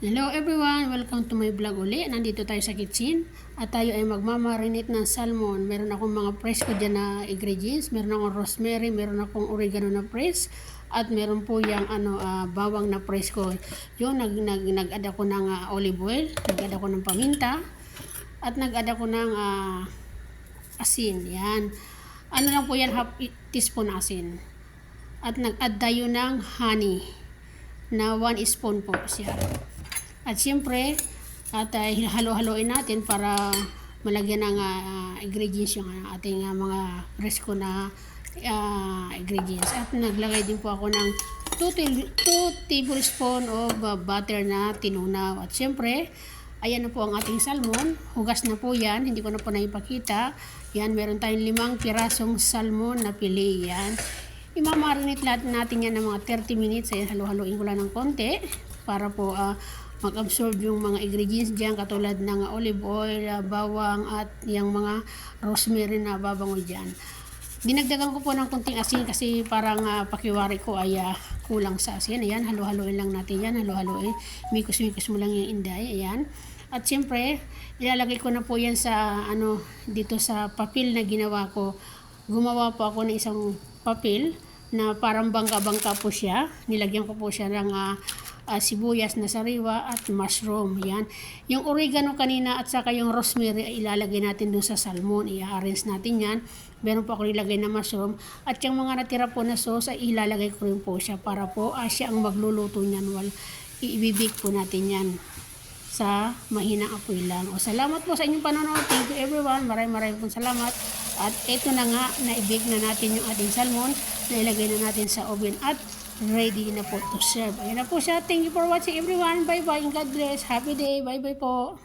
Hello everyone! Welcome to my vlog uli. Nandito tayo sa kitchen at tayo ay magmamarinate ng salmon. Meron akong mga fresh ko dyan na ingredients. Meron akong rosemary, meron akong oregano na fresh at meron po yung bawang na fresh ko. Yun, nag-add ako ng olive oil, nag-add ako ng paminta at nag-add ako ng asin. Yan. Ano lang po yan, half teaspoon asin. At nag-add tayo ng honey na 1 spoon po siya. At siyempre, halo-haloin natin para malagyan ng ingredients yung ating mga fresco na ingredients. At naglagay din po ako ng 2 tablespoon of butter na tinunaw. At siyempre, ayan na po ang ating salmon. Hugas na po yan. Hindi ko na po naipakita. Yan, meron tayong 5 pirasong salmon na pili. Yan. Imamarinate natin yan ng mga 30 minutes. Ayan, halo-haloin ko lang ng konti para po mag-absorb yung mga ingredients dyan katulad ng olive oil, bawang at yung mga rosemary na babango dyan. Dinagdagan ko po ng konting asin kasi parang pakiwari ko ay kulang sa asin. Ayan, halo-haloin lang natin yan. Halo-haloin. Mikos-mikos mo lang yung inday. Ayan. At siyempre, ilalagay ko na po yan sa dito sa papel na ginawa ko. Gumawa po ako ng isang papel na parang bangka-bangka po siya. Nilagyan ko po siya ng sibuyas na sariwa at mushroom. Yan. Yung oregano kanina at saka yung rosemary ay ilalagay natin dun sa salmon. I-arrange natin yan. Meron po ako nilagay na mushroom. At yung mga natira po na sauce ay ilalagay ko rin po siya para po siya ang magluluto niyan. Ibibig po natin yan sa mahinang apoy lang. Salamat po sa inyong panonood. Thank you everyone. Maraming po salamat. At ito na nga, naibig na natin yung ating salmon. Nailagay na natin sa oven at ready na po to serve. Ayan na po siya. Thank you for watching everyone. Bye bye and God bless. Happy day. Bye bye po.